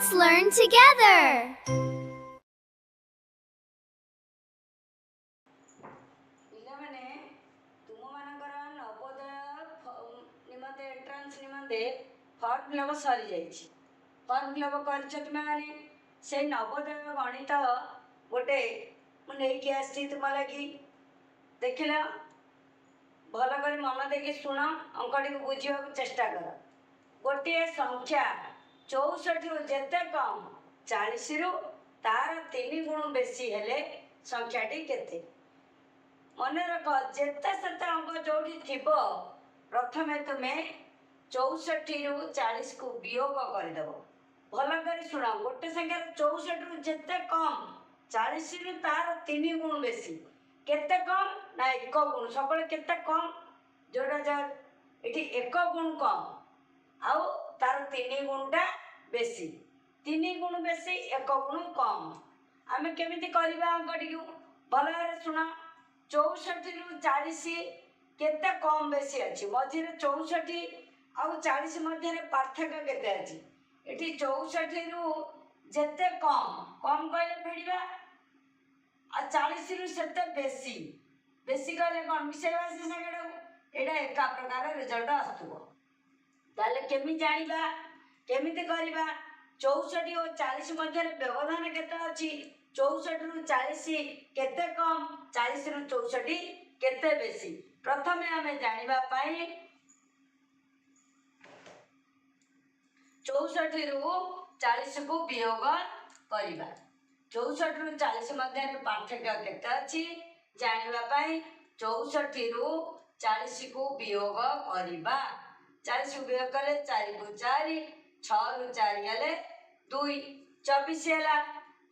Let's learn together. ପିଲାମାନେ ତୁମମାନଙ୍କର ନବୋଦୟ ନିମନ୍ତେ ଏଣ୍ଟ୍ରାନ୍ସ ନିମନ୍ତେ ଫର୍ମ ଫିଲଅପ୍ ସରିଯାଇଛି। ଫର୍ମ ଫିଲଅପ୍ କରିଛ ତୁମେମାନେ। ସେଇ ନବୋଦୟ ଗଣିତ ଗୋଟେ ମୁଁ ନେଇକି ଆସିଛି ତୁମ ଲାଗି। ଦେଖିଲ, ଭଲ କରି ମନ ଦେଇକି ଶୁଣ, ଅଙ୍କଟିକୁ ବୁଝିବାକୁ ଚେଷ୍ଟା କର। ଗୋଟିଏ ସଂଖ୍ୟା 64ରୁ ଯେତେ କମ୍ 40ରୁ ତାର 3 ଗୁଣ ବେଶୀ ହେଲେ ସଂଖ୍ୟାଟି କେତେ? ମନେ ରଖ, ଯେତେ ସେତେ ଅଙ୍କ ଯୋଉଠି ଥିବ, ପ୍ରଥମେ ତୁମେ 64ରୁ 40କୁ ବିୟୋଗ କରିଦେବ। ଭଲ କରି ଶୁଣ, ଗୋଟେ ସଂଖ୍ୟାର 64ରୁ ଯେତେ କମ୍ 40ରୁ ତାର 3 ଗୁଣ ବେଶୀ। କେତେ କମ୍ ନା 1 ଗୁଣ। ସବୁବେଳେ କେତେ କମ୍? ଯୋଉଟା ଏଠି 1 ଗୁଣ କମ୍ ଆଉ ତାର 3 ଗୁଣଟା ବେଶୀ। 3 ଗୁଣ ବେଶୀ, 1 ଗୁଣ କମ୍। ଆମେ କେମିତି କରିବା ଅଙ୍କଟିକୁ? ଭଲ ଭାବରେ ଶୁଣ। 64ରୁ 40 କେତେ କମ୍ ବେଶୀ ଅଛି? ମଝିରେ 64 ଆଉ 40 ମଧ୍ୟରେ ପାର୍ଥକ୍ୟ କେତେ ଅଛି? ଏଠି 64ରୁ ଯେତେ କମ୍, କମ୍ କହିଲେ ଫେଡ଼ିବା, ଆଉ 40ରୁ ସେତେ ବେଶୀ। ବେଶୀ କହିଲେ କ'ଣ? ମିଶାଇବା ସେ ସଂଖ୍ୟାଟାକୁ। ଏଇଟା ଏକା ପ୍ରକାର ରେଜଲ୍ଟ ଆସୁଥିବ। ତାହେଲେ କେମିତି ଜାଣିବା, କେମିତି କରିବା? 64 ଓ 40 ମଧ୍ୟରେ ବ୍ୟବଧାନ କେତେ ଅଛି? 64ରୁ 40 କେତେ କମ୍, 40ରୁ 64 କେତେ ବେଶୀ? ପ୍ରଥମେ ଆମେ ଜାଣିବା ପାଇଁ 64ରୁ 40କୁ ବିୟୋଗ କରିବା। 64ରୁ 40 ମଧ୍ୟରେ ପାର୍ଥକ୍ୟ କେତେ ଅଛି ଜାଣିବା ପାଇଁ 64ରୁ 40କୁ ବିୟୋଗ କରିବା। 40କୁ ବିୟୋଗ କଲେ 4କୁ 4, 6ରୁ 4 ଗଲେ 2, 24 ହେଲା।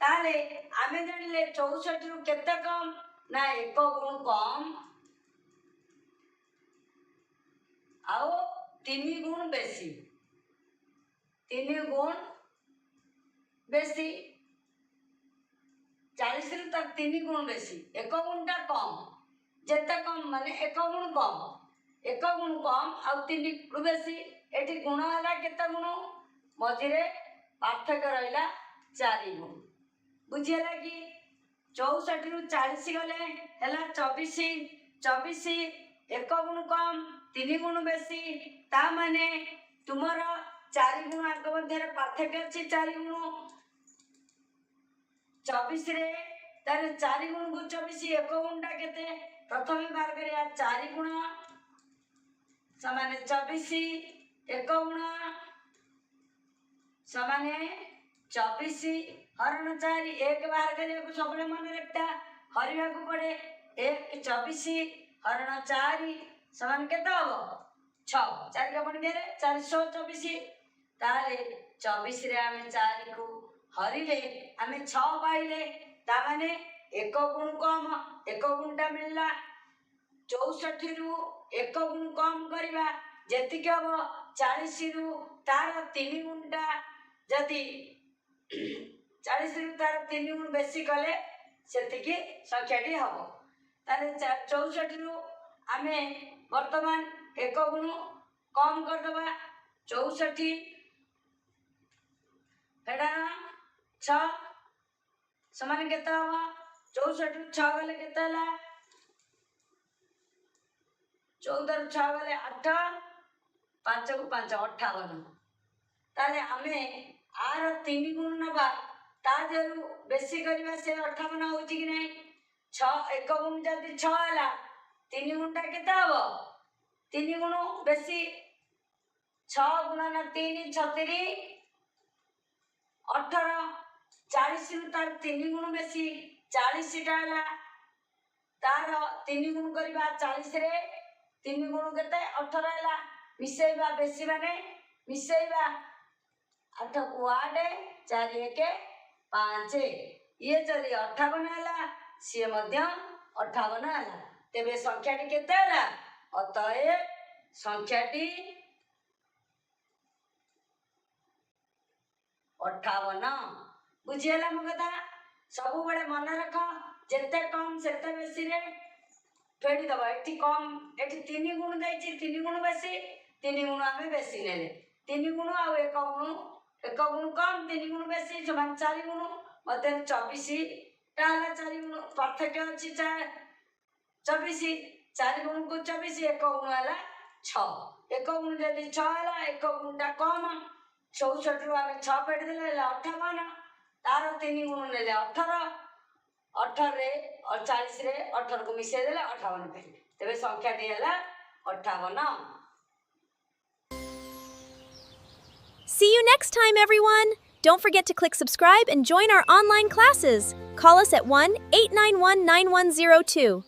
ତାହେଲେ ଆମେ ଜାଣିଲେ 64ରୁ କେତେ କମ୍ ନା 1 ଗୁଣ କମ୍ ଆଉ 3 ଗୁଣ ବେଶୀ। 3 ଗୁଣ ବେଶୀ, 40ରୁ ତାର 3 ଗୁଣ ବେଶୀ। 1 ଗୁଣଟା କମ୍। ଯେତେ କମ୍ ମାନେ 1 ଗୁଣ କମ୍। 1 ଗୁଣ କମ୍ ଆଉ 3 ଗୁଣ ବେଶୀ। ଏଠି ଗୁଣ ହେଲା କେତେ ଗୁଣ? ମଝିରେ ପାର୍ଥକ୍ୟ ରହିଲା 4 ଗୁଣ। ବୁଝିହେଲା କି? 64ରୁ 40 ଗଲେ ହେଲା 24। 24 1 ଗୁଣ କମ୍, 3 ଗୁଣ ବେଶୀ। ତା ମାନେ ତୁମର 4 ଗୁଣ ଆଙ୍କ ମଧ୍ୟରେ ପାର୍ଥକ୍ୟ ଅଛି। 4 ଗୁଣ 24ରେ, ତାହେଲେ 4 ଗୁଣକୁ 24, 1 ଗୁଣଟା କେତେ? ପ୍ରଥମେ ବାହାର କରିବା। 4 ଗୁଣ ସମାନେ 24, 1 ଗୁଣ ସମାନେ 24 ହରଣ 4। 1 ବାହାର କରିବାକୁ ସବୁବେଳେ ମନେ ରଖିଥା, ହରିବାକୁ ପଡ଼େ। 24 ହରଣ 4 ସମାନ କେତେ ହବ? 6। 4 କା ପଣି ଦେଲେ 424। ତାହେଲେ 24ରେ ଆମେ 4କୁ ହରିଲେ ଆମେ 6 ପାଇଲେ। ତା ମାନେ 1 ଗୁଣ କମ୍, 1 ଗୁଣଟା ମିଳିଲା। 64ରୁ 1 ଗୁଣ କମ୍ କରିବା, ଯେତିକି ହବ 40ରୁ ତାର 3 ଗୁଣଟା, ଯଦି 40ରୁ ତାର 3 ଗୁଣ ବେଶୀ କଲେ ସେତିକି ସଂଖ୍ୟାଟି ହବ। ତାହେଲେ 64ରୁ ଆମେ ବର୍ତ୍ତମାନ 1 ଗୁଣ କମ୍ କରିଦେବା। 64 ଫେଡ଼ାଣ 6 ସମାନ କେତେ ହବ? 64ରୁ 6 ଗଲେ କେତେ ହେଲା? 14ରୁ 6 ଗଲେ 8, 5କୁ 5 58। ତାହେଲେ ଆମେ ଆର 3 ଗୁଣ ନେବା, ତା ଦେହରୁ ବେଶୀ କରିବା। ସେ 58 ହେଉଛି କି ନାହିଁ? 1 ଗୁଣ ଯଦି 6 ହେଲା, 3 ଗୁଣଟା କେତେ ହବ? 3 ଗୁଣ ବେଶୀ। 6 ଗୁଣନ 3 36, 18। 40ରୁ ତାର 3 ଗୁଣ ବେଶୀ, 40ଟା ହେଲା। ତାର 3 ଗୁଣ କରିବା। 40ରେ 3 ଗୁଣ କେତେ? 18 ହେଲା। ମିଶେଇବା, ବେଶୀ ମାନେ ମିଶେଇବା। 8କୁ 8, 4 1 5। ଇଏ ଯଦି 58 ହେଲା, ସିଏ ମଧ୍ୟ 58 ହେଲା। ତେବେ ସଂଖ୍ୟାଟି କେତେ ହେଲା? ଅତଏବ ସଂଖ୍ୟାଟି 58। ବୁଝିହେଲା ମୋ କଥା? ସବୁବେଳେ ମନେ ରଖ, ଯେତେ କମ୍ ସେତେ ବେଶୀରେ ଫେଡ଼ିଦେବା। ଏଠି କମ୍, ଏଠି 3 ଗୁଣ ଦେଇଛି, 3 ଗୁଣ ବେଶୀ। 3 ଗୁଣ ଆମେ ବେଶୀ ନେଲେ। 3 ଗୁଣ ଆଉ 1 ଗୁଣ ଏକ ଗୁଣ କମ୍ 3 ଗୁଣ ବେଶୀ ସମାନ 4 ଗୁଣ ମଧ୍ୟରେ 24ଟା ହେଲା 4 ଗୁଣ ପାର୍ଥକ୍ୟ ଅଛି 24 4 ଗୁଣକୁ 24 ଏକ ଗୁଣ ହେଲା 6 ଏକ ଗୁଣ ଯଦି 6 ହେଲା ଏକ ଗୁଣଟା କମ୍ 64ରୁ ଆମେ 6 କାଟିଦେଲେ ହେଲା 58 ତାର 3 ଗୁଣ ନେଲେ 18 18ରେ 40ରେ 18କୁ ମିଶାଇ ଦେଲେ 58 ପାଇଲେ ତେବେ ସଂଖ୍ୟାଟି ହେଲା 58 See you next time, everyone! Don't forget to click subscribe and join our online classes. Call us at 1-891-9102.